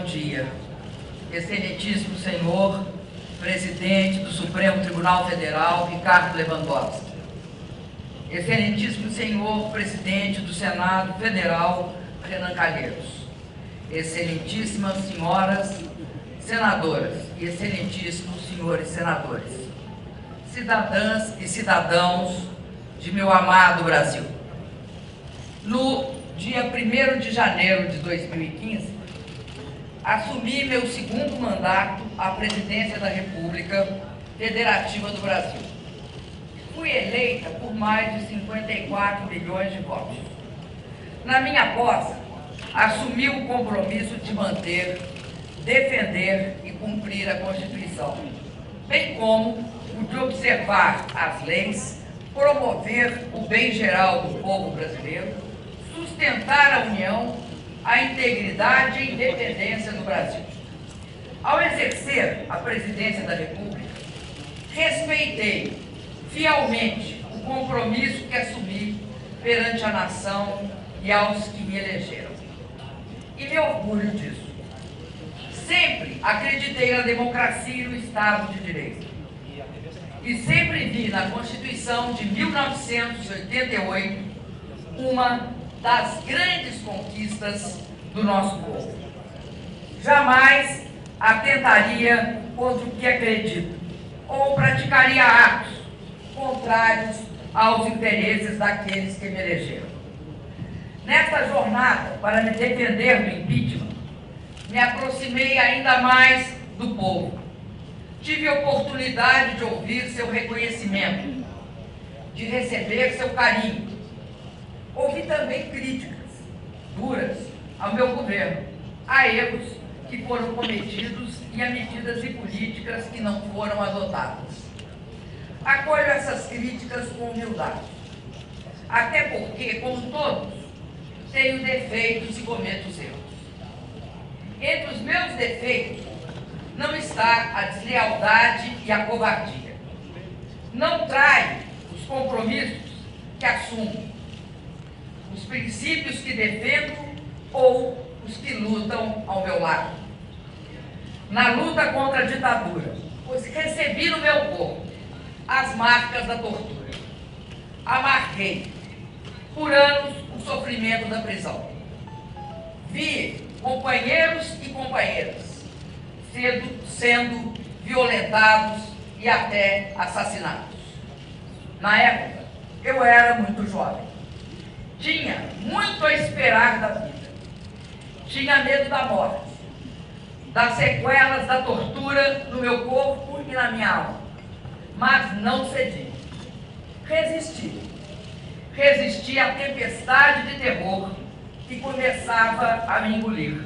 bom dia. Excelentíssimo senhor presidente do Supremo Tribunal Federal, Ricardo Lewandowski. Excelentíssimo senhor presidente do Senado Federal, Renan Calheiros. Excelentíssimas senhoras senadoras e excelentíssimos senhores senadores. Cidadãs e cidadãos de meu amado Brasil. No dia 1º de janeiro de 2015, assumi meu segundo mandato à presidência da República Federativa do Brasil. Fui eleita por mais de 54 milhões de votos. Na minha posse, assumi o compromisso de manter, defender e cumprir a Constituição, bem como o de observar as leis, promover o bem geral do povo brasileiro, sustentar a união, a integridade e independência do Brasil. Ao exercer a presidência da República, respeitei fielmente o compromisso que assumi perante a nação e aos que me elegeram. E me orgulho disso. Sempre acreditei na democracia e no Estado de Direito. E sempre vi na Constituição de 1988 uma das grandes conquistas do nosso povo. Jamais atentaria contra o que acredito ou praticaria atos contrários aos interesses daqueles que me elegeram. Nesta jornada para me defender do impeachment, me aproximei ainda mais do povo. Tive a oportunidade de ouvir seu reconhecimento, de receber seu carinho. Ouvi também críticas duras ao meu governo, a erros que foram cometidos e a medidas e políticas que não foram adotadas. Acolho essas críticas com humildade, até porque, como todos, tenho defeitos e cometo erros. Entre os meus defeitos não está a deslealdade e a covardia. Não traio os compromissos que assumo, os princípios que defendo ou os que lutam ao meu lado. Na luta contra a ditadura, pois recebi no meu corpo as marcas da tortura. Amarguei por anos o sofrimento da prisão. Vi companheiros e companheiras sendo violentados e até assassinados. Na época, eu era muito jovem. Tinha muito a esperar da vida. Tinha medo da morte, das sequelas da tortura no meu corpo e na minha alma. Mas não cedi. Resisti. Resisti à tempestade de terror que começava a me engolir.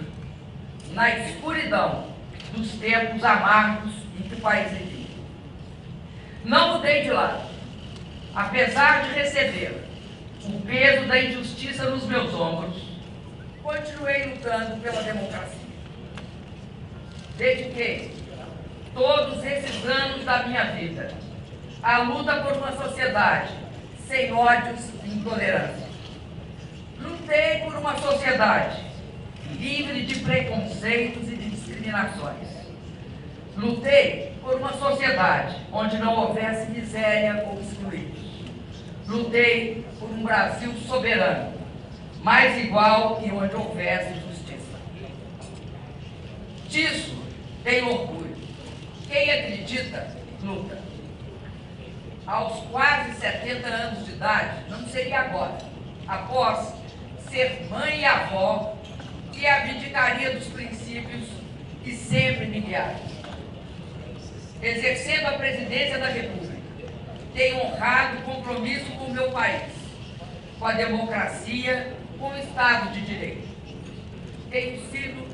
Na escuridão dos tempos amargos em que o país vivia. Não mudei de lado. Apesar de receber o peso da injustiça nos meus ombros, continuei lutando pela democracia. Dediquei todos esses anos da minha vida à luta por uma sociedade sem ódios e intolerância. Lutei por uma sociedade livre de preconceitos e de discriminações. Lutei por uma sociedade onde não houvesse miséria ou excluídos. Lutei por um Brasil soberano, mais igual e onde houvesse justiça. Disso tenho orgulho. Quem acredita, luta. Aos quase 70 anos de idade, não seria agora, após ser mãe e avó, que abdicaria dos princípios que sempre me guiaram. Exercendo a presidência da República, tenho honrado o compromisso com o meu país, com a democracia, com o Estado de Direito. Tenho sido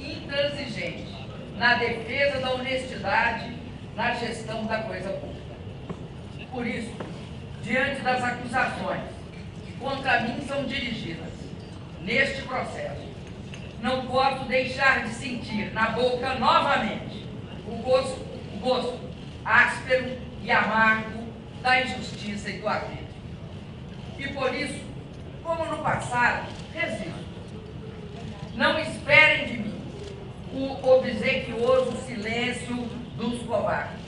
intransigente na defesa da honestidade, na gestão da coisa pública. Por isso, diante das acusações que contra mim são dirigidas neste processo, não posso deixar de sentir na boca novamente o gosto áspero e amargo da injustiça e do arbítrio. E por isso, como no passado, resisto. Não esperem de mim obsequioso silêncio dos covardes.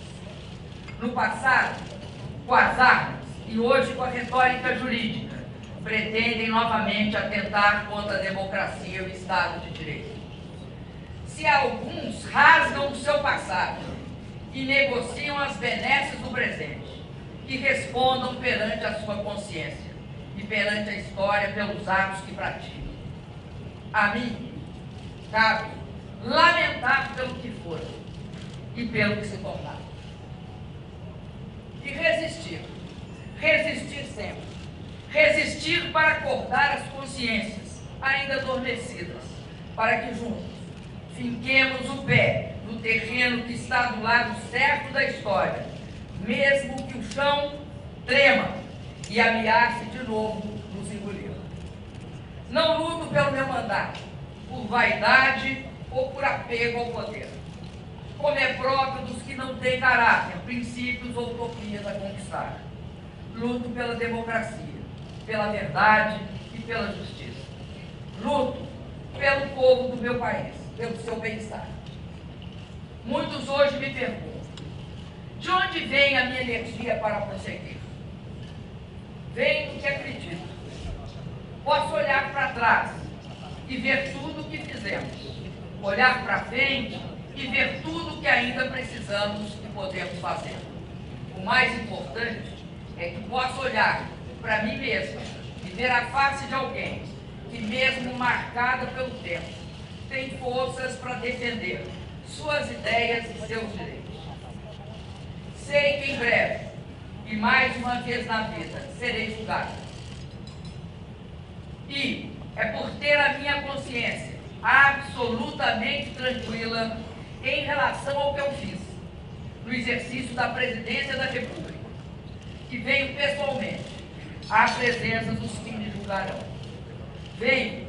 No passado, com as armas e hoje com a retórica jurídica, pretendem novamente atentar contra a democracia e o Estado de Direito. Se alguns rasgam o seu passado e negociam as benesses do presente, que respondam perante a sua consciência e perante a história pelos atos que praticam. A mim, cabe lamentar pelo que foram e pelo que se tornaram. E resistir. Resistir sempre. Resistir para acordar as consciências ainda adormecidas, para que juntos finquemos o pé no terreno que está do lado certo da história, mesmo que o chão trema e ameace de novo nos engolir. Não luto pelo meu mandato, por vaidade ou por apego ao poder, como é próprio dos que não têm caráter, princípios ou utopias a conquistar. Luto pela democracia, pela verdade e pela justiça. Luto pelo povo do meu país, pelo seu bem-estar. Muitos hoje me perguntam, de onde vem a minha energia para prosseguir? Vem do que acredito. Posso olhar para trás e ver tudo o que fizemos, olhar para frente e ver tudo o que ainda precisamos e podemos fazer. O mais importante é que posso olhar para mim mesmo e ver a face de alguém que, mesmo marcada pelo tempo, tem forças para defender suas ideias e seus direitos. Sei que em breve, e mais uma vez na vida, serei julgado. E é por ter a minha consciência absolutamente tranquila em relação ao que eu fiz no exercício da presidência da República, que venho pessoalmente à presença dos que me julgarão. Venho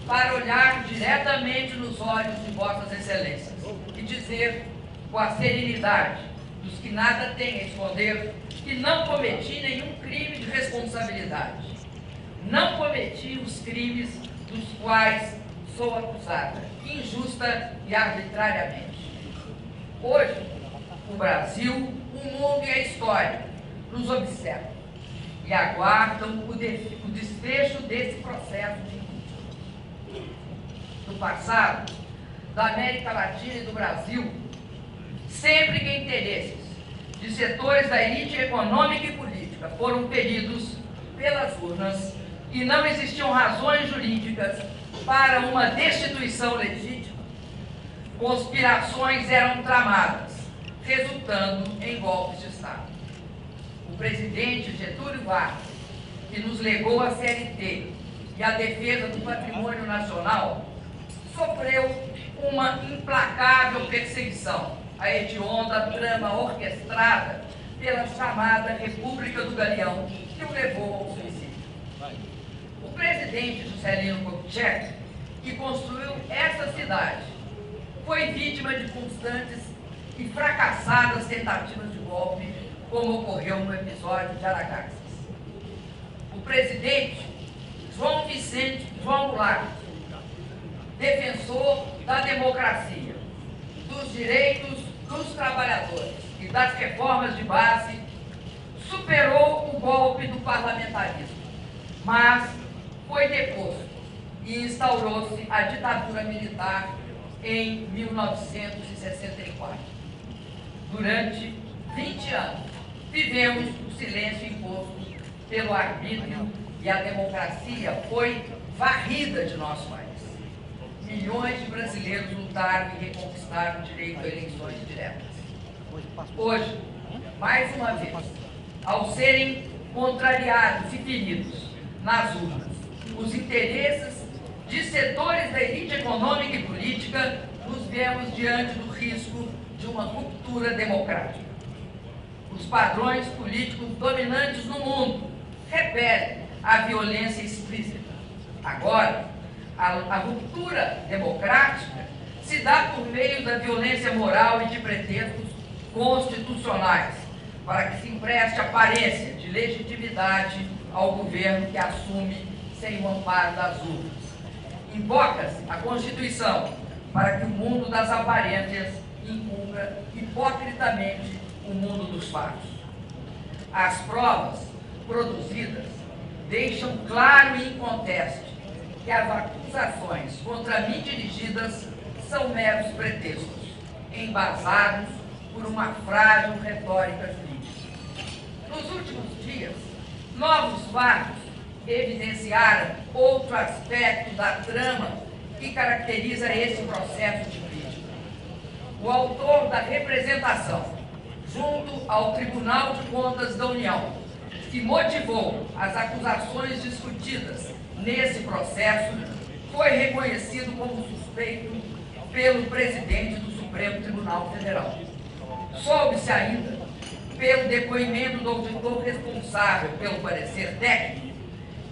para olhar diretamente nos olhos de vossas excelências e dizer com a serenidade dos que nada têm a esconder que não cometi nenhum crime de responsabilidade. Não cometi os crimes dos quais sou acusada, injusta e arbitrariamente. Hoje, o Brasil, o mundo e a história nos observam e aguardam o desfecho desse processo de impeachment. No passado, da América Latina e do Brasil, sempre que interesses de setores da elite econômica e política foram feridos pelas urnas e não existiam razões jurídicas para uma destituição legítima, conspirações eram tramadas, resultando em golpes de Estado. O presidente Getúlio Vargas, que nos legou a CLT e a defesa do patrimônio nacional, sofreu uma implacável perseguição, a hedionda trama orquestrada pela chamada República do Galeão, que o levou ao suicídio. O presidente Juscelino Kubitschek, que construiu essa cidade, foi vítima de constantes e fracassadas tentativas de golpe, como ocorreu no episódio de Aragarças. O presidente João Goulart, defensor da democracia, dos direitos dos trabalhadores e das reformas de base, superou o golpe do parlamentarismo, mas foi deposto e instaurou-se a ditadura militar em 1964. Durante 20 anos, vivemos o silêncio imposto pelo arbítrio e a democracia foi varrida de nosso país. Milhões de brasileiros lutaram e reconquistaram o direito a eleições diretas. Hoje, mais uma vez, ao serem contrariados e feridos nas urnas os interesses de setores da elite econômica e política, nos vemos diante do risco de uma ruptura democrática. Os padrões políticos dominantes no mundo repelem a violência explícita. Agora, a ruptura democrática se dá por meio da violência moral e de pretextos constitucionais, para que se empreste aparência de legitimidade ao governo que assume sem o amparo das urnas. Invoca-se a Constituição para que o mundo das aparências encubra hipocritamente o mundo dos fatos. As provas produzidas deixam claro e inconteste que as acusações contra mim dirigidas são meros pretextos, embasados por uma frágil retórica jurídica. Nos últimos dias, novos fatos evidenciaram outro aspecto da trama que caracteriza esse processo de impeachment. O autor da representação, junto ao Tribunal de Contas da União, que motivou as acusações discutidas nesse processo, foi reconhecido como suspeito pelo presidente do Supremo Tribunal Federal. Soube-se ainda, pelo depoimento do auditor responsável pelo parecer técnico,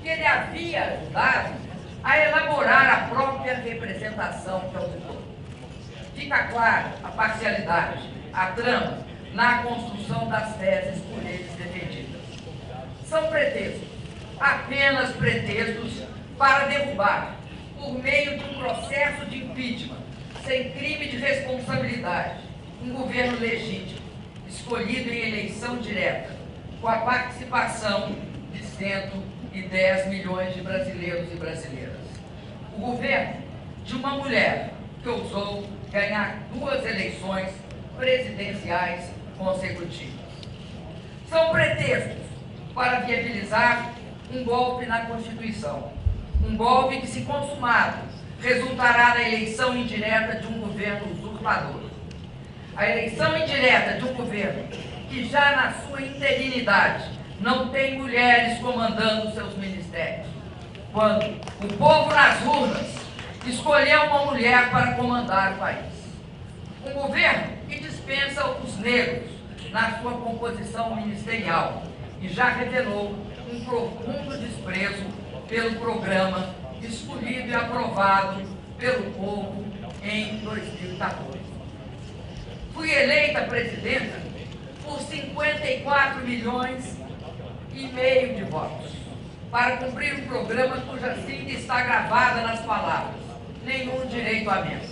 que ele havia ajudado a elaborar a própria representação do auditor. Fica clara a parcialidade, a trama, na construção das teses por eles defendidas. São pretextos, apenas pretextos para derrubar, por meio de um processo de impeachment, sem crime de responsabilidade, um governo legítimo, escolhido em eleição direta, com a participação de 110 milhões de brasileiros e brasileiras. O governo de uma mulher que ousou ganhar 2 eleições presidenciais consecutivas. São pretextos para viabilizar um golpe na Constituição. Um golpe que, se consumado, resultará na eleição indireta de um governo usurpador. A eleição indireta de um governo que já na sua interinidade não tem mulheres comandando seus ministérios. Quando o povo nas urnas escolheu uma mulher para comandar o país. Um governo que dispensa os negros na sua composição ministerial e já revelou um profundo desprezo pelo programa escolhido e aprovado pelo povo em 2014. Fui eleita presidenta por 54 milhões e meio de votos, para cumprir um programa cuja sigla está gravada nas palavras: nenhum direito a menos.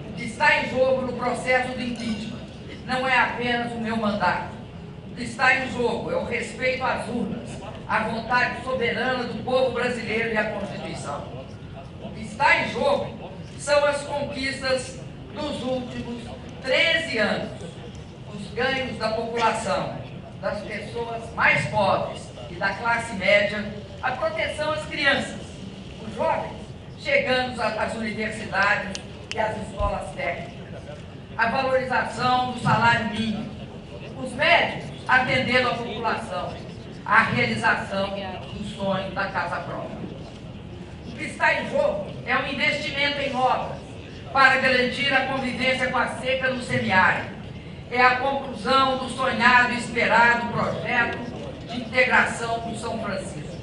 O que está em jogo no processo do impeachment não é apenas o meu mandato. O que está em jogo é o respeito às urnas, à vontade soberana do povo brasileiro e à Constituição. O que está em jogo são as conquistas dos últimos 13 anos, os ganhos da população, das pessoas mais pobres e da classe média, a proteção às crianças, os jovens chegando às universidades e às escolas técnicas, a valorização do salário mínimo, os médicos atendendo a população, a realização do sonho da casa própria. O que está em jogo é um investimento em obras para garantir a convivência com a seca no semiárido. É a conclusão do sonhado e esperado projeto de integração com São Francisco.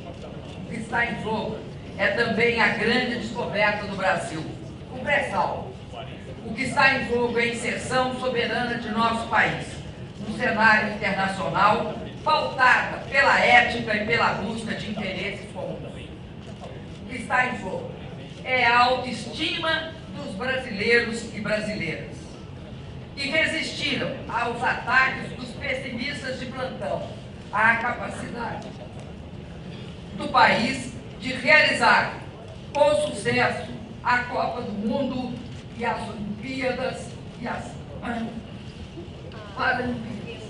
O que está em jogo é também a grande descoberta do Brasil, o pré-sal. O que está em jogo é a inserção soberana de nosso país no cenário internacional, pautada pela ética e pela busca de interesses comuns. O que está em jogo é a autoestima dos brasileiros e brasileiras, que resistiram aos ataques dos pessimistas de plantão, à capacidade do país de realizar com sucesso a Copa do Mundo e as Olimpíadas e as Paralimpíadas.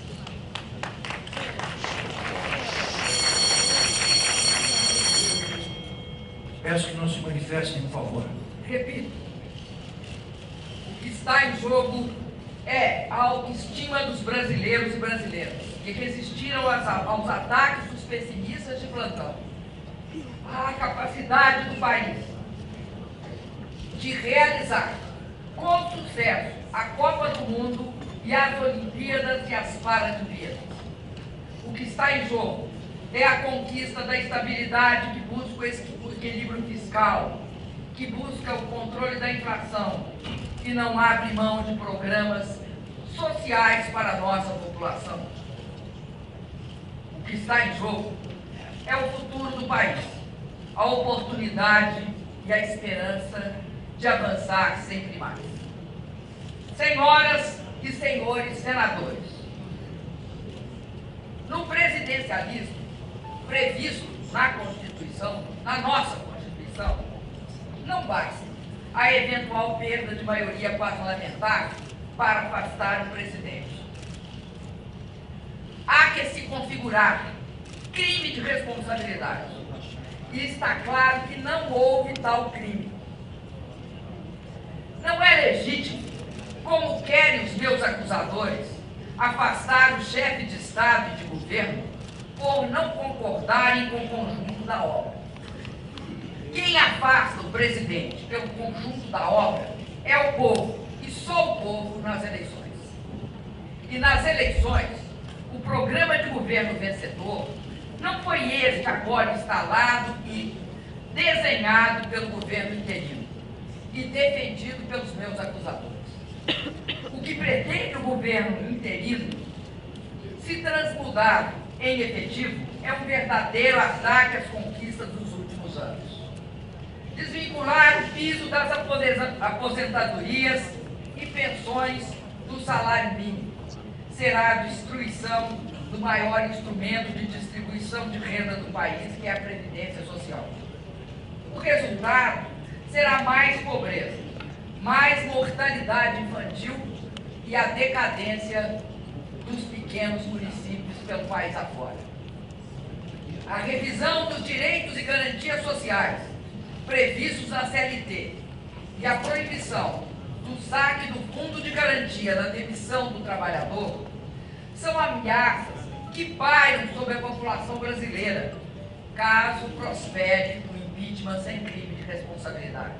Peço que não se manifestem, por favor. Repito, o que está em jogo é a autoestima dos brasileiros e brasileiras, que resistiram aos ataques dos pessimistas de plantão, a capacidade do país de realizar com sucesso a Copa do Mundo e as Olimpíadas e as Paralimpíadas. O que está em jogo é a conquista da estabilidade que busca o equilíbrio fiscal, que busca o controle da inflação, que não abre mão de programas sociais para a nossa população. O que está em jogo é o futuro do país, a oportunidade e a esperança de avançar sempre mais. Senhoras e senhores senadores, no presidencialismo previsto na Constituição, na nossa Constituição, não basta a eventual perda de maioria parlamentar para afastar o presidente. Há que se configurar crime de responsabilidade. E está claro que não houve tal crime. Não é legítimo, como querem os meus acusadores, afastar o chefe de Estado e de governo por não concordarem com o conjunto da obra. Quem afasta o presidente pelo conjunto da obra é o povo, e só o povo nas eleições. E nas eleições, o programa de governo vencedor não foi esse agora instalado e desenhado pelo governo interino e defendido pelos meus acusadores. O que pretende o governo interino, se transmudado em efetivo, é um verdadeiro ataque às conquistas dos últimos anos. Desvincular o piso das aposentadorias e pensões do salário mínimo será a destruição do maior instrumento de distribuição de renda do país, que é a Previdência Social. O resultado será mais pobreza, mais mortalidade infantil e a decadência dos pequenos municípios pelo país afora. A revisão dos direitos e garantias sociais previstos na CLT e a proibição do saque do fundo de garantia na demissão do trabalhador são ameaças que pairam sobre a população brasileira, caso prospere o impeachment sem crime de responsabilidade.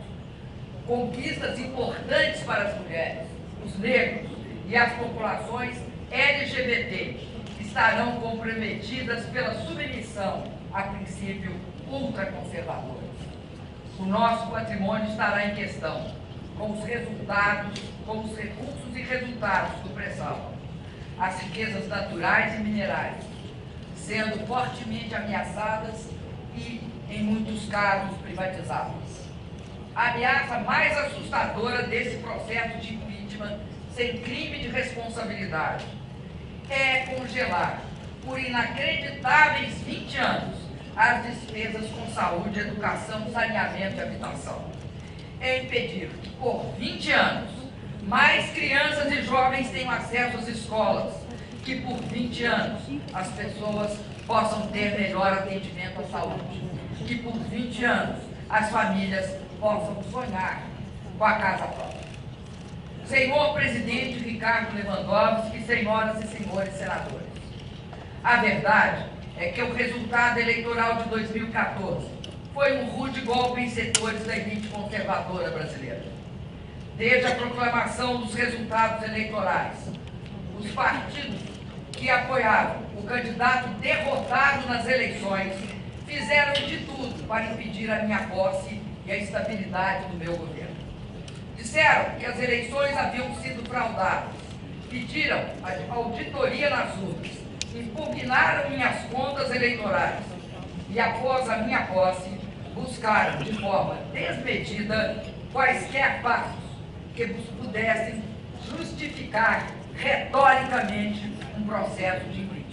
Conquistas importantes para as mulheres, os negros e as populações LGBT estarão comprometidas pela submissão a princípios ultraconservadores. O nosso patrimônio estará em questão, com os resultados, com os recursos e resultados do pré-sal, as riquezas naturais e minerais, sendo fortemente ameaçadas e, em muitos casos, privatizadas. A ameaça mais assustadora desse processo de impeachment sem crime de responsabilidade é congelar, por inacreditáveis 20 anos, as despesas com saúde, educação, saneamento e habitação. É impedir que, por 20 anos, mais crianças e jovens tenham acesso às escolas, que por 20 anos as pessoas possam ter melhor atendimento à saúde, que por 20 anos as famílias possam sonhar com a casa própria. Senhor presidente Ricardo Lewandowski, senhoras e senhores senadores, a verdade é que o resultado eleitoral de 2014 foi um rude golpe em setores da elite conservadora brasileira. Desde a proclamação dos resultados eleitorais, os partidos que apoiavam o candidato derrotado nas eleições fizeram de tudo para impedir a minha posse e a estabilidade do meu governo. Disseram que as eleições haviam sido fraudadas, pediram a auditoria nas urnas, impugnaram minhas contas eleitorais e, após a minha posse, buscaram de forma desmedida quaisquer passos que pudessem justificar retoricamente um processo de impeachment.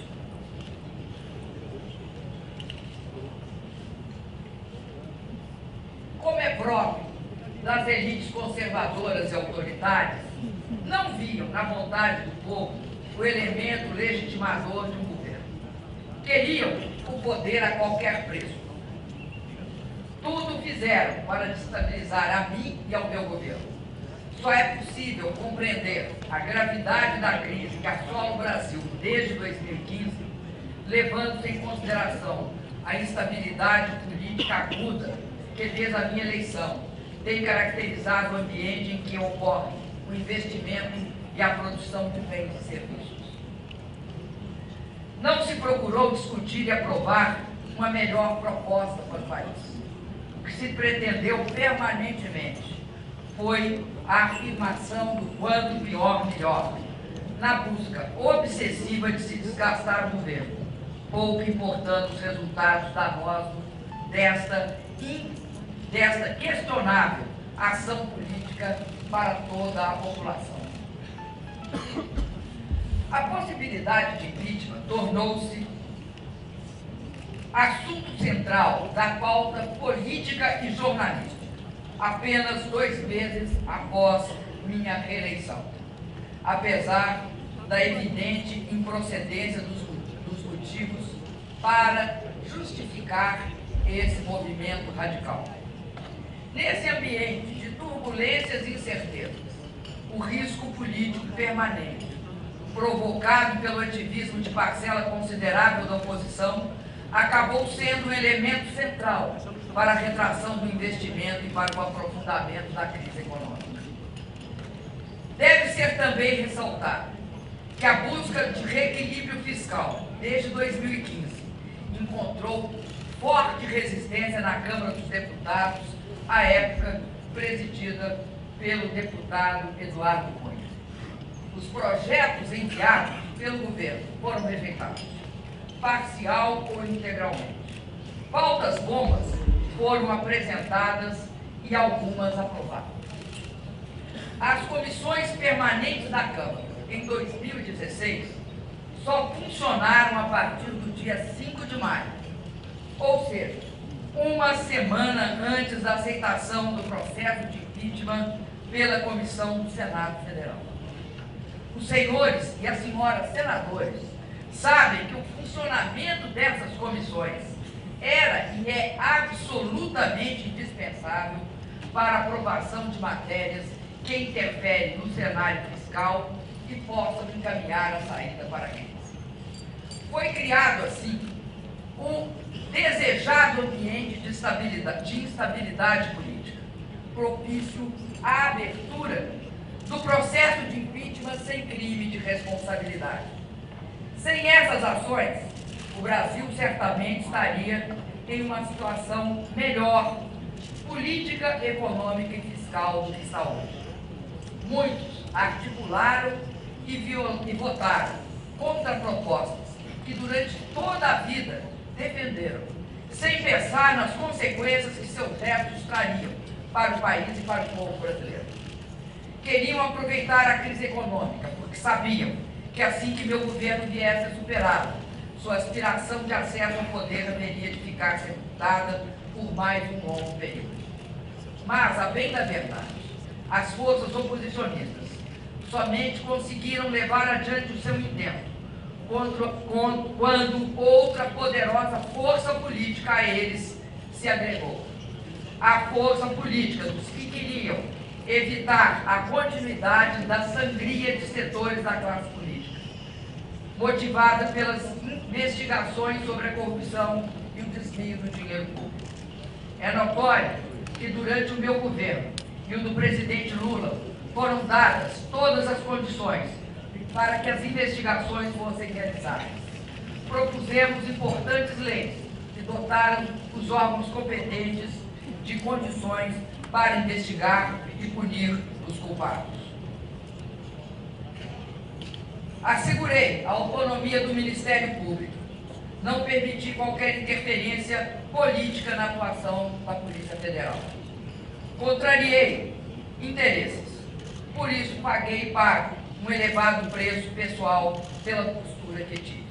Como é próprio das elites conservadoras e autoritárias, não viam na vontade do povo o elemento legitimador de um governo. Queriam o poder a qualquer preço. Tudo fizeram para destabilizar a mim e ao meu governo. Só é possível compreender a gravidade da crise que assola o Brasil desde 2015, levando-se em consideração a instabilidade política aguda que, desde a minha eleição, tem caracterizado o ambiente em que ocorre o investimento e a produção de bens e serviços. Não se procurou discutir e aprovar uma melhor proposta para o país. O que se pretendeu permanentemente foi a afirmação do quanto pior, melhor, na busca obsessiva de se desgastar o governo, pouco importando os resultados danosos desta questionável ação política para toda a população. A possibilidade de impeachment tornou-se assunto central da pauta política e jornalística, apenas 2 meses após minha reeleição, apesar da evidente improcedência dos motivos para justificar esse movimento radical. Nesse ambiente de turbulências e incertezas, o risco político permanente, provocado pelo ativismo de parcela considerável da oposição, acabou sendo um elemento central para a retração do investimento e para o aprofundamento da crise econômica. Deve ser também ressaltado que a busca de reequilíbrio fiscal, desde 2015, encontrou forte resistência na Câmara dos Deputados, à época presidida pelo deputado Eduardo Cunha. Os projetos enviados pelo governo foram rejeitados, parcial ou integralmente. Pautas bombas foram apresentadas e algumas aprovadas. As comissões permanentes da Câmara, em 2016, só funcionaram a partir do dia 5 de maio, ou seja, uma semana antes da aceitação do processo de impeachment pela Comissão do Senado Federal. Os senhores e as senhoras senadores sabem que o funcionamento dessas comissões era e é absolutamente indispensável para a aprovação de matérias que interferem no cenário fiscal e possam encaminhar a saída para a crise. Foi criado, assim, um desejado ambiente de instabilidade política, propício à abertura do processo de impeachment sem crime de responsabilidade. Sem essas ações, o Brasil certamente estaria em uma situação melhor, política, econômica e fiscal do que está hoje. Muitos articularam e votaram contra propostas que durante toda a vida defenderam, sem pensar nas consequências que seus vetos trariam para o país e para o povo brasileiro. Queriam aproveitar a crise econômica, porque sabiam que assim que meu governo viesse a superá-la, sua aspiração de acesso ao poder haveria de ficar sepultada por mais um longo período. Mas, a bem da verdade, as forças oposicionistas somente conseguiram levar adiante o seu intento quando outra poderosa força política a eles se agregou. A força política dos que queriam evitar a continuidade da sangria de setores da classe política, motivada pelas investigações sobre a corrupção e o desvio do dinheiro público. É notório que durante o meu governo e o do presidente Lula foram dadas todas as condições para que as investigações fossem realizadas. Propusemos importantes leis que dotaram os órgãos competentes de condições para investigar e punir os culpados. Assegurei a autonomia do Ministério Público. Não permiti qualquer interferência política na atuação da Polícia Federal. Contrariei interesses. Por isso, paguei e pago um elevado preço pessoal pela postura que tive.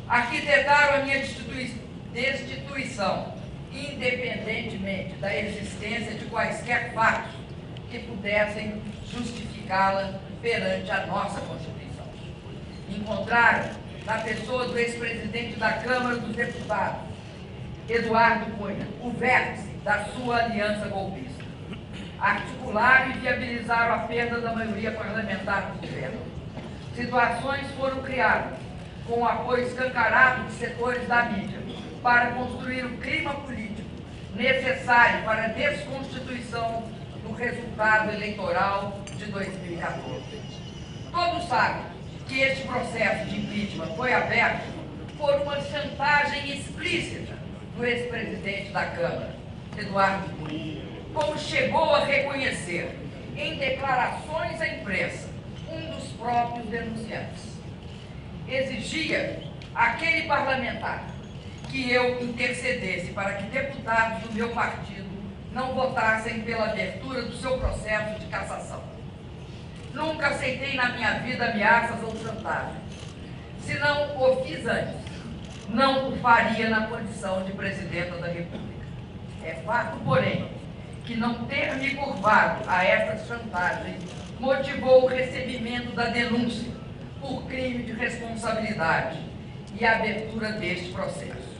Arquitetaram a minha destituição, independentemente da existência de quaisquer fatos que pudessem justificá-la perante a nossa Constituição. Encontraram, na pessoa do ex-presidente da Câmara dos Deputados, Eduardo Cunha, o vértice da sua aliança golpista. Articularam e viabilizaram a perda da maioria parlamentar do governo. Situações foram criadas com o apoio escancarado de setores da mídia para construir o clima político necessário para a desconstituição do resultado eleitoral de 2014. Todos sabem que este processo de impeachment foi aberto por uma chantagem explícita do ex-presidente da Câmara, Eduardo Cunha, como chegou a reconhecer em declarações à imprensa um dos próprios denunciantes. Exigia aquele parlamentar que eu intercedesse para que deputados do meu partido não votassem pela abertura do seu processo de cassação. Nunca aceitei na minha vida ameaças ou chantagem. Se não o fiz antes, não o faria na condição de presidenta da República. É fato, porém, que não ter me curvado a essas chantagens motivou o recebimento da denúncia por crime de responsabilidade e a abertura deste processo.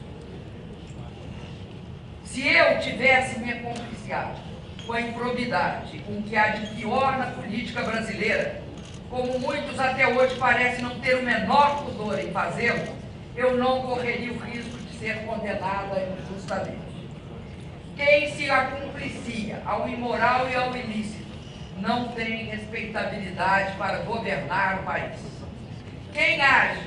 Se eu tivesse me compliciado com a improbidade, com o que há de pior na política brasileira, como muitos até hoje parecem não ter o menor pudor em fazê-lo, eu não correria o risco de ser condenada injustamente. Quem se acumplicia ao imoral e ao ilícito não tem respeitabilidade para governar o país. Quem age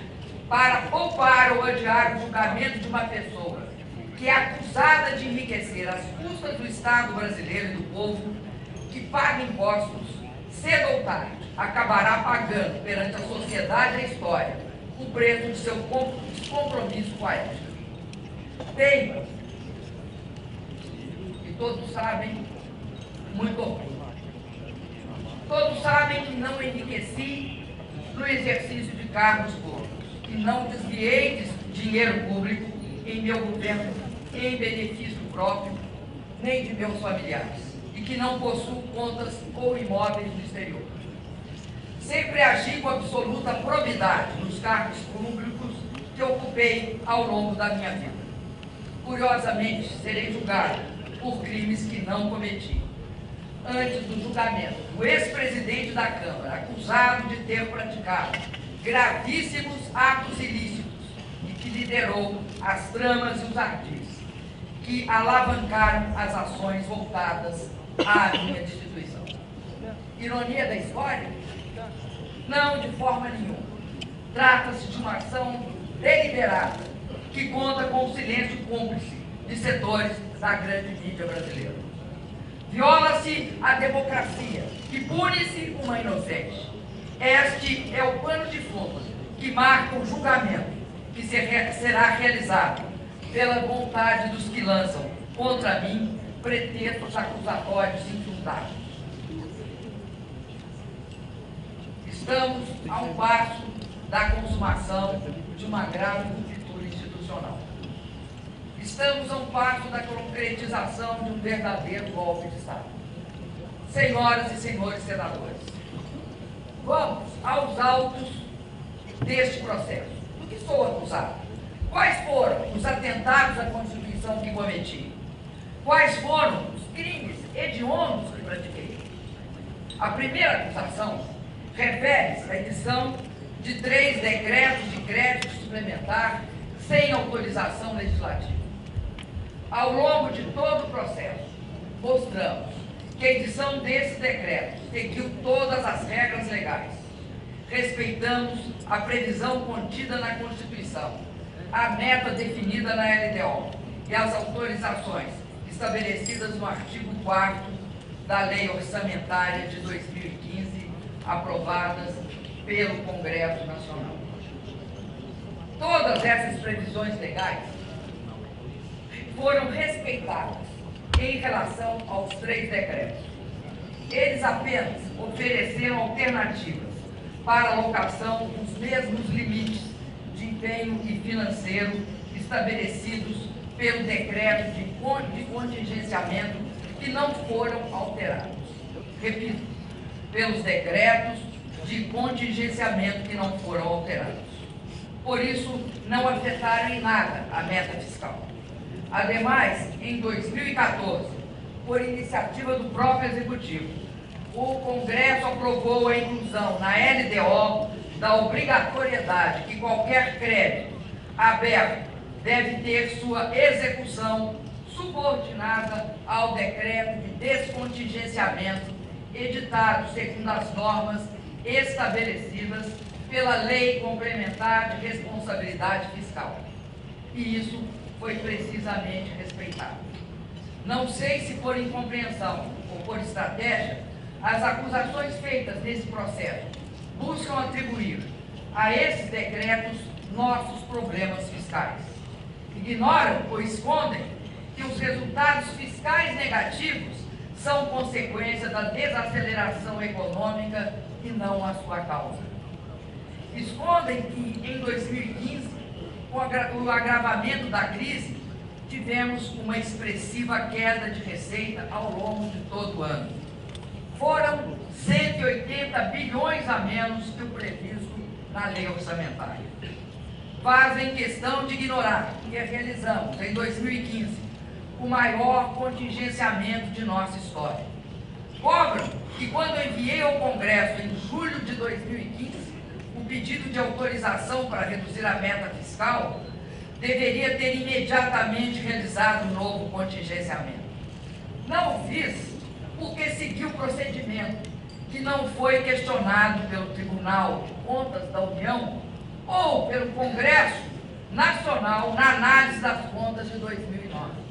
para poupar ou adiar o julgamento de uma pessoa que é acusada de enriquecer às custas do Estado brasileiro e do povo, que paga impostos, cedo ou tarde, acabará pagando perante a sociedade e a história o preço de seu compromisso com a ética. Tem, e todos sabem, muito orgulho. Todos sabem que não enriqueci no exercício de cargos públicos, que não desviei de dinheiro público em meu governo em benefício próprio, nem de meus familiares, e que não possuo contas ou imóveis no exterior. Sempre agi com absoluta probidade nos cargos públicos que ocupei ao longo da minha vida. Curiosamente, serei julgado por crimes que não cometi. Antes do julgamento, o ex-presidente da Câmara, acusado de ter praticado gravíssimos atos ilícitos e que liderou as tramas e os ardis que alavancaram as ações voltadas à minha destituição. Ironia da história? Não, de forma nenhuma. Trata-se de uma ação deliberada que conta com o silêncio cúmplice de setores da grande mídia brasileira. Viola-se a democracia e pune-se uma inocente. Este é o pano de fundo que marca o julgamento que será realizado pela vontade dos que lançam contra mim pretextos acusatórios infundados. Estamos a um passo da consumação de uma grave ruptura institucional. Estamos a um passo da concretização de um verdadeiro golpe de Estado. Senhoras e senhores senadores, vamos aos autos deste processo. Do que sou acusado? Quais foram os atentados à Constituição que cometi? Quais foram os crimes hediondos que pratiquei? A primeira acusação refere-se à edição de 3 decretos de crédito suplementar sem autorização legislativa. Ao longo de todo o processo, mostramos que a edição desses decretos seguiu todas as regras legais. Respeitamos a previsão contida na Constituição, a meta definida na LDO e as autorizações estabelecidas no artigo 4º da Lei Orçamentária de 2015, aprovadas pelo Congresso Nacional. Todas essas previsões legais foram respeitadas em relação aos 3 decretos. Eles apenas ofereceram alternativas para a alocação dos mesmos limites de empenho e financeiro estabelecidos pelo decreto de contingenciamento que não foram alterados. Repito, pelos decretos de contingenciamento que não foram alterados. Por isso, não afetaram em nada a meta fiscal. Ademais, em 2014, por iniciativa do próprio Executivo, o Congresso aprovou a inclusão na LDO da obrigatoriedade que qualquer crédito aberto deve ter sua execução subordinada ao decreto de descontingenciamento editado segundo as normas estabelecidas pela Lei Complementar de Responsabilidade Fiscal. E isso foi precisamente respeitado. Não sei se por incompreensão ou por estratégia, as acusações feitas nesse processo buscam atribuir a esses decretos nossos problemas fiscais. Ignoram ou escondem que os resultados fiscais negativos são consequência da desaceleração econômica e não a sua causa. Escondem que, em 2015, com o agravamento da crise, tivemos uma expressiva queda de receita ao longo de todo o ano. Foram 180 bilhões a menos que o previsto na lei orçamentária. Fazem questão de ignorar que realizamos, em 2015, o maior contingenciamento de nossa história. Cobram que, quando enviei ao Congresso, em julho de 2015, o pedido de autorização para reduzir a meta fiscal, deveria ter imediatamente realizado um novo contingenciamento. Não o fiz porque segui o procedimento, que não foi questionado pelo Tribunal de Contas da União ou pelo Congresso Nacional na análise das contas de 2009.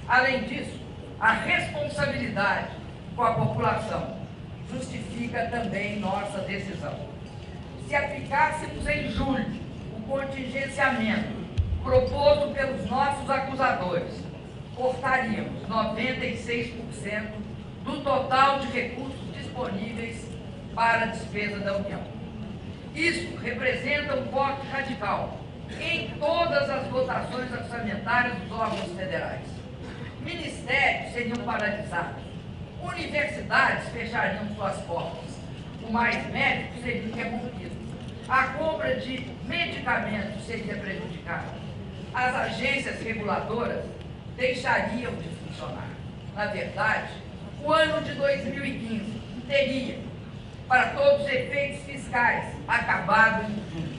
Além disso, a responsabilidade com a população justifica também nossa decisão. Se aplicássemos em julho o contingenciamento proposto pelos nossos acusadores, cortaríamos 96% do total de recursos disponíveis para a despesa da União. Isso representa um corte radical em todas as votações orçamentárias dos órgãos federais. Ministérios seriam paralisados, universidades fechariam suas portas, o mais médico seria removido, a compra de medicamentos seria prejudicada, as agências reguladoras deixariam de funcionar. Na verdade, o ano de 2015 teria, para todos os efeitos fiscais, acabado em julho.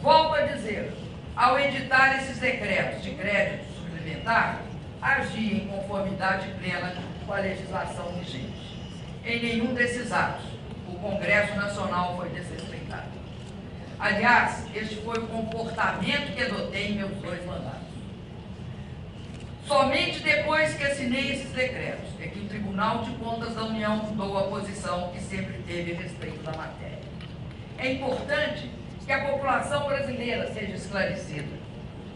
Volto a dizer, ao editar esses decretos de crédito suplementar, agia em conformidade plena com a legislação vigente. Em nenhum desses atos, o Congresso Nacional foi desrespeitado. Aliás, este foi o comportamento que adotei em meus 2 mandatos. Somente depois que assinei esses decretos é que o Tribunal de Contas da União mudou a posição que sempre teve a respeito da matéria. É importante que a população brasileira seja esclarecida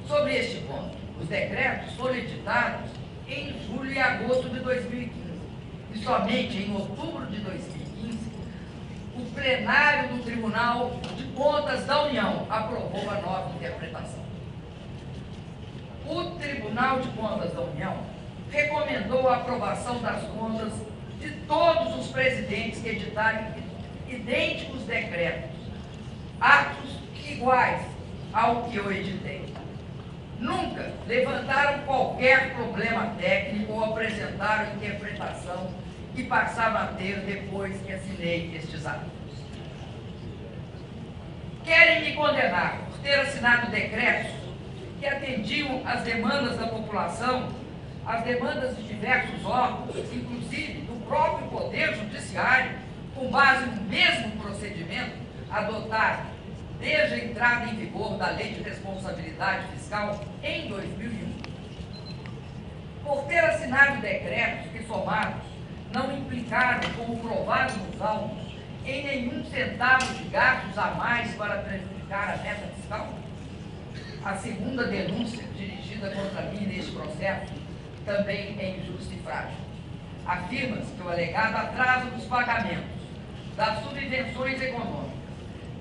sobre este ponto. Os decretos foram editados em julho e agosto de 2015 e somente em outubro de 2015 o plenário do Tribunal de Contas da União aprovou a nova interpretação. O Tribunal de Contas da União recomendou a aprovação das contas de todos os presidentes que editarem idênticos decretos, atos iguais ao que eu editei. Nunca levantaram qualquer problema técnico ou apresentaram interpretação que passava a ter depois que assinei estes atos. Querem me condenar por ter assinado decretos que atendiam às demandas da população, às demandas de diversos órgãos, inclusive do próprio Poder Judiciário, com base no mesmo procedimento adotado desde a entrada em vigor da Lei de Responsabilidade Fiscal em 2001. Por ter assinado decretos que, somados, não implicaram, como provado nos autos, em nenhum centavo de gastos a mais para prejudicar a meta fiscal? A segunda denúncia dirigida contra mim neste processo também é injusta e frágil. Afirma-se que o alegado atraso dos pagamentos das subvenções econômicas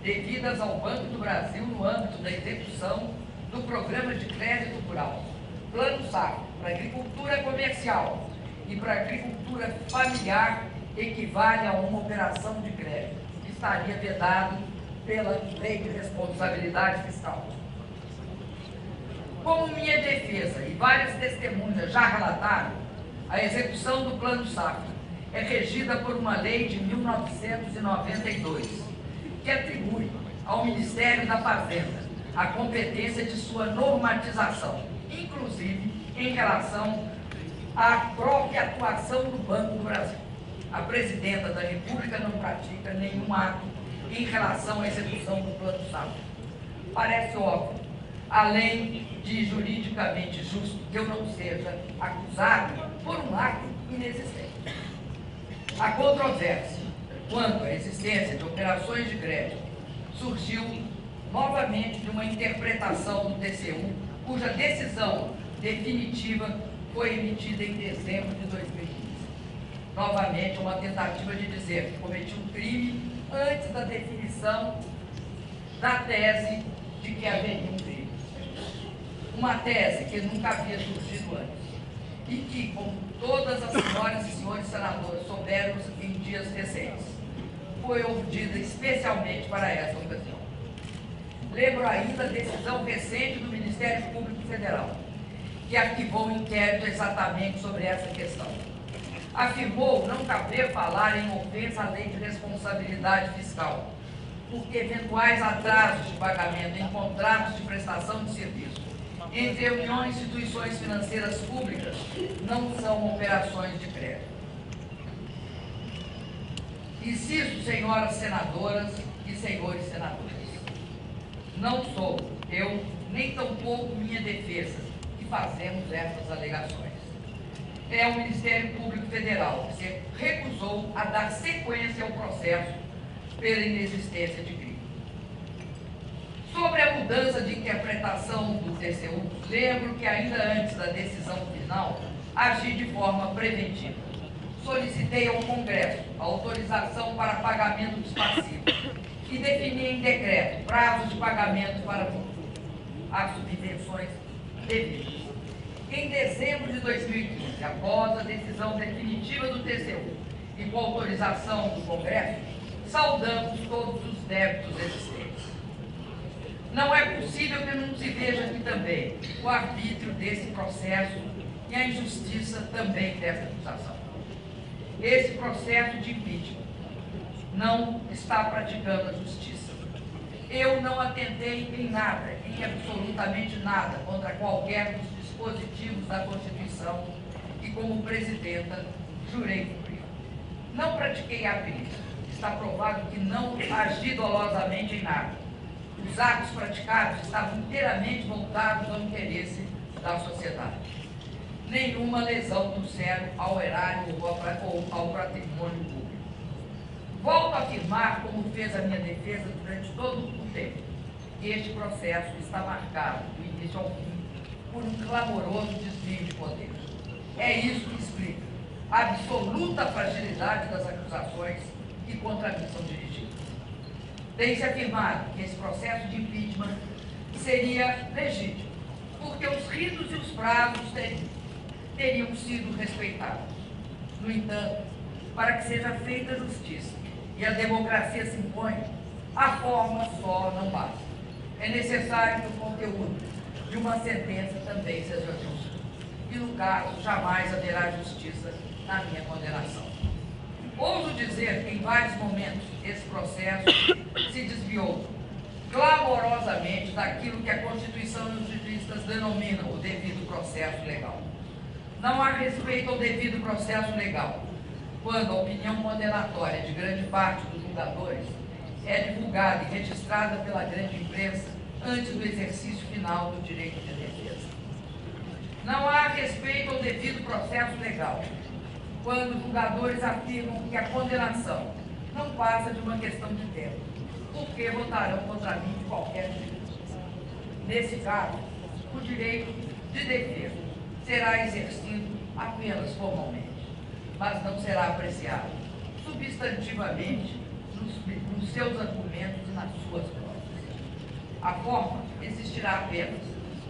devidas ao Banco do Brasil no âmbito da execução do Programa de Crédito Rural, Plano Safra, para agricultura comercial e para agricultura familiar, equivale a uma operação de crédito, que estaria vedado pela Lei de Responsabilidade Fiscal. Como minha defesa e várias testemunhas já relataram, a execução do Plano Safra é regida por uma lei de 1992, que atribui ao Ministério da Fazenda a competência de sua normatização, inclusive em relação à própria atuação do Banco do Brasil. A Presidenta da República não pratica nenhum ato em relação à execução do Plano Safra. Parece óbvio, além de juridicamente justo, que eu não seja acusado por um ato inexistente. A controvérsia quanto à existência de operações de crédito surgiu novamente de uma interpretação do TCU, cuja decisão definitiva foi emitida em dezembro de 2015. Novamente, uma tentativa de dizer que cometi um crime antes da definição da tese de que haveria um crime. Uma tese que nunca havia surgido antes e que, como todas as senhoras e senhores senadores souberam em dias recentes, foi urdida especialmente para essa ocasião. Lembro ainda a decisão recente do Ministério Público Federal, que arquivou um inquérito exatamente sobre essa questão. Afirmou não caber falar em ofensa à lei de responsabilidade fiscal, porque eventuais atrasos de pagamento em contratos de prestação de serviço entre União e instituições financeiras públicas não são operações de crédito. Insisto, senhoras senadoras e senhores senadores, não sou eu, nem tampouco minha defesa, que fazemos essas alegações. É o Ministério Público Federal que se recusou a dar sequência ao processo pela inexistência de crime. Sobre a mudança de interpretação do TCU, lembro que ainda antes da decisão final, agi de forma preventiva. Solicitei ao Congresso a autorização para pagamento dos passivos e defini em decreto prazos de pagamento para as subvenções devidas. Em dezembro de 2015, após a decisão definitiva do TCU e com autorização do Congresso, saldamos todos os débitos existentes. Não é possível que não se veja aqui também o arbítrio desse processo e a injustiça também dessa acusação. Esse processo de impeachment não está praticando a justiça. Eu não atentei em nada, em absolutamente nada, contra qualquer dos dispositivos da Constituição e, como presidenta, jurei cumprir. Não pratiquei a crise. Está provado que não agi dolosamente em nada. Os atos praticados estavam inteiramente voltados ao interesse da sociedade. Nenhuma lesão do zero ao erário ou ao patrimônio público. Volto a afirmar, como fez a minha defesa durante todo o tempo, que este processo está marcado, do início ao fim, por um clamoroso desvio de poder. É isso que explica a absoluta fragilidade das acusações que contra mim são dirigidas. Tem-se afirmado que esse processo de impeachment seria legítimo, porque os ritos e os prazos teriam sido respeitados. No entanto, para que seja feita justiça e a democracia se impõe, a forma só não basta. É necessário que o conteúdo de uma sentença também seja justo. E, no caso, jamais haverá justiça na minha condenação. Ouso dizer que, em vários momentos, esse processo se desviou clamorosamente daquilo que a Constituição e os juristas denominam o devido processo legal. Não há respeito ao devido processo legal quando a opinião condenatória de grande parte dos julgadores é divulgada e registrada pela grande imprensa antes do exercício final do direito de defesa. Não há respeito ao devido processo legal quando julgadores afirmam que a condenação não passa de uma questão de tempo, porque votarão contra mim de qualquer jeito. Nesse caso, o direito de defesa será exercido apenas formalmente, mas não será apreciado substantivamente nos seus argumentos e nas suas provas. A forma existirá apenas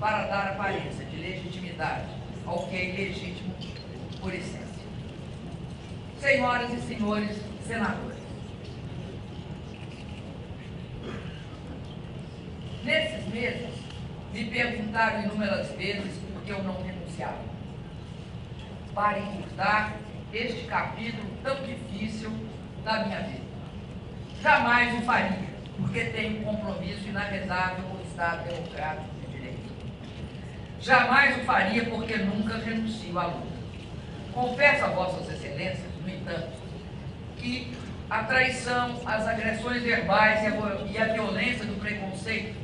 para dar aparência de legitimidade ao que é ilegítimo por essência. Senhoras e senhores senadores, nesses meses me perguntaram inúmeras vezes por que eu não renunciava para encurtar este capítulo tão difícil da minha vida. Jamais o faria, porque tenho um compromisso inarredável com o Estado Democrático de Direito. Jamais o faria, porque nunca renuncio à luta. Confesso a Vossas Excelências, no entanto, que a traição, as agressões verbais e a violência do preconceito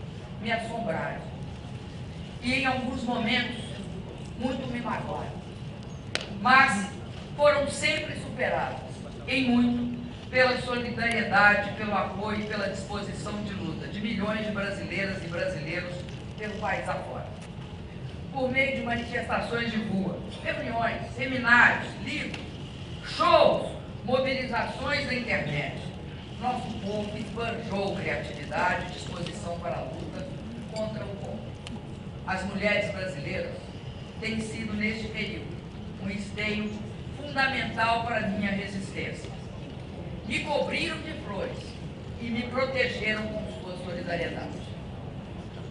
me assombraram. E, em alguns momentos, muito me magoaram. Mas foram sempre superadas, em muito, pela solidariedade, pelo apoio e pela disposição de luta de milhões de brasileiras e brasileiros pelo país afora. por meio de manifestações de rua, reuniões, seminários, livros, shows, mobilizações na internet. Nosso povo esbanjou criatividade e disposição para a luta contra o povo. As mulheres brasileiras têm sido, neste período, um esteio fundamental para a minha resistência. Me cobriram de flores e me protegeram com sua solidariedade.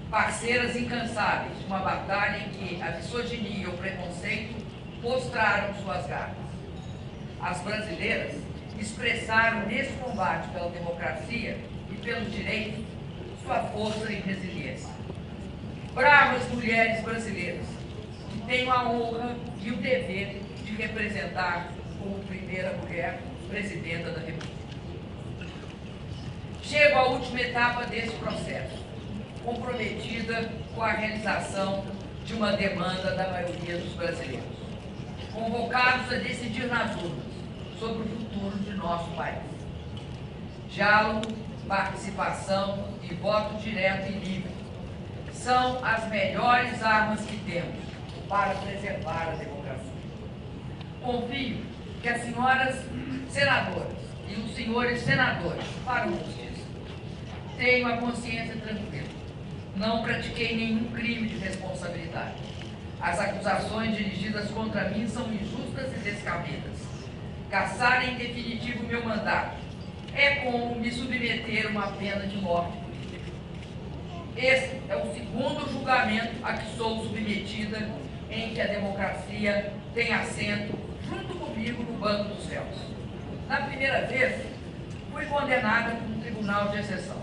Parceiras incansáveis de uma batalha em que a misoginia e o preconceito mostraram suas garras. As brasileiras expressaram nesse combate pela democracia e pelos direitos sua força e resiliência. Bravas mulheres brasileiras, que tenho a honra e o dever de representar como primeira mulher presidenta da República. Chego à última etapa desse processo, comprometida com a realização de uma demanda da maioria dos brasileiros, convocados a decidir nas urnas sobre o futuro de nosso país. Diálogo, participação e voto direto e livre são as melhores armas que temos para preservar a democracia. Confio que as senhoras senadoras e os senhores senadores farão justiça. Tenho a consciência tranquila. Não pratiquei nenhum crime de responsabilidade. As acusações dirigidas contra mim são injustas e descabidas. Caçar em definitivo meu mandato é como me submeter a uma pena de morte política. Esse é o segundo julgamento a que sou submetida em que a democracia tem assento junto comigo no banco dos réus. Na primeira vez, fui condenada por um tribunal de exceção.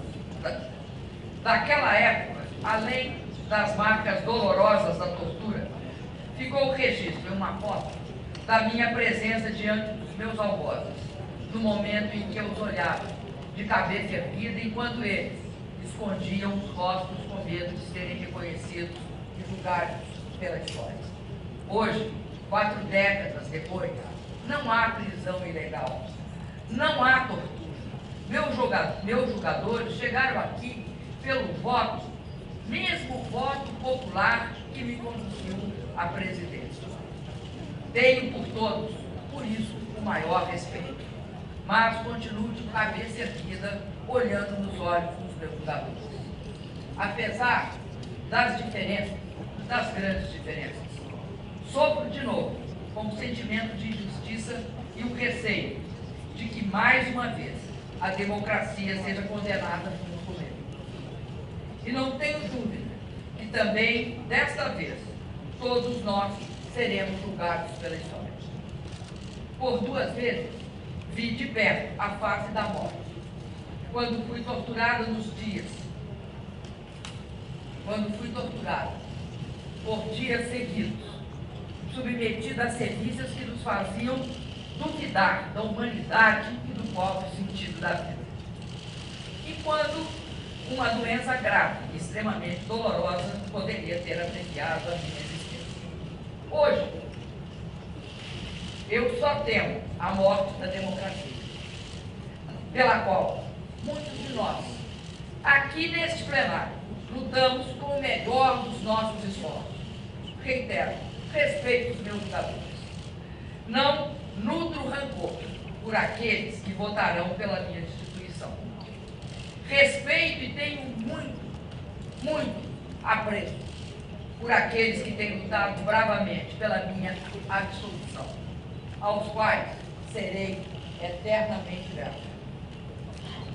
Daquela época, além das marcas dolorosas da tortura, ficou o registro em uma foto da minha presença diante dos meus algozes, no momento em que eu os olhava, de cabeça erguida, enquanto eles escondiam os rostos com medo de serem reconhecidos e julgados pela história. Hoje, 4 décadas depois, não há prisão ilegal, não há tortura. Meus julgadores chegaram aqui pelo voto, mesmo voto popular que me conduziu à presidência. Tenho por todos, por isso, o maior respeito, mas continuo de cabeça erguida, olhando nos olhos dos meus julgadores. Apesar das diferenças, das grandes diferenças, sofro de novo com o sentimento de injustiça e o receio de que, mais uma vez, a democracia seja condenada junto comigo. E não tenho dúvida que também, desta vez, todos nós seremos julgados pela história. Por 2 vezes, vi de perto a face da morte, quando fui torturada por dias seguidos, submetida a serviços que nos faziam duvidar da humanidade e do próprio sentido da vida. E quando uma doença grave e extremamente dolorosa poderia ter abreviado a minha existência. Hoje, eu só temo a morte da democracia, pela qual muitos de nós, aqui neste plenário, lutamos com o melhor dos nossos esforços. Reitero, respeito os meus julgadores. Não nutro rancor por aqueles que votarão pela minha destituição. Respeito e tenho muito apreço por aqueles que têm lutado bravamente pela minha absolução, aos quais serei eternamente grato.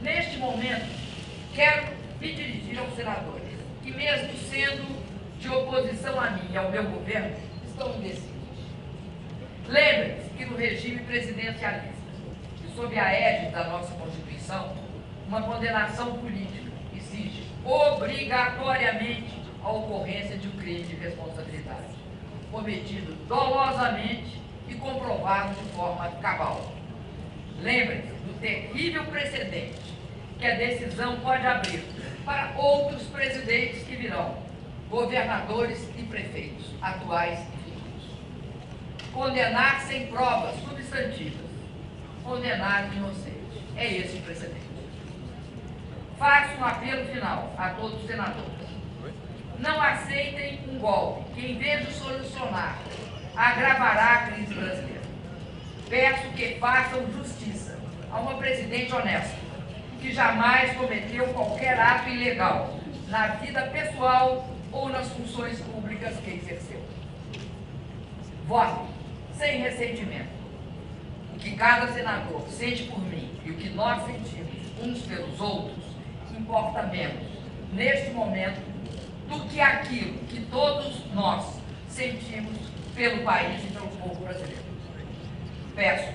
Neste momento, quero me dirigir aos senadores, que mesmo sendo de oposição a mim e ao meu governo, estão indecisos. Lembrem-se que no regime presidencialista e sob a égide da nossa Constituição, uma condenação política exige obrigatoriamente a ocorrência de um crime de responsabilidade, cometido dolosamente e comprovado de forma cabal. Lembrem-se do terrível precedente que a decisão pode abrir para outros presidentes que virão, governadores e prefeitos, atuais e futuros. Condenar sem provas substantivas, condenar o inocente. É esse o precedente. Faço um apelo final a todos os senadores. não aceitem um golpe que, em vez de solucionar, agravará a crise brasileira. Peço que façam justiça a uma presidente honesta, que jamais cometeu qualquer ato ilegal na vida pessoal ou nas funções públicas que exerceu. Vote sem ressentimento. O que cada senador sente por mim e o que nós sentimos uns pelos outros importa menos, neste momento, do que aquilo que todos nós sentimos pelo país e pelo povo brasileiro. Peço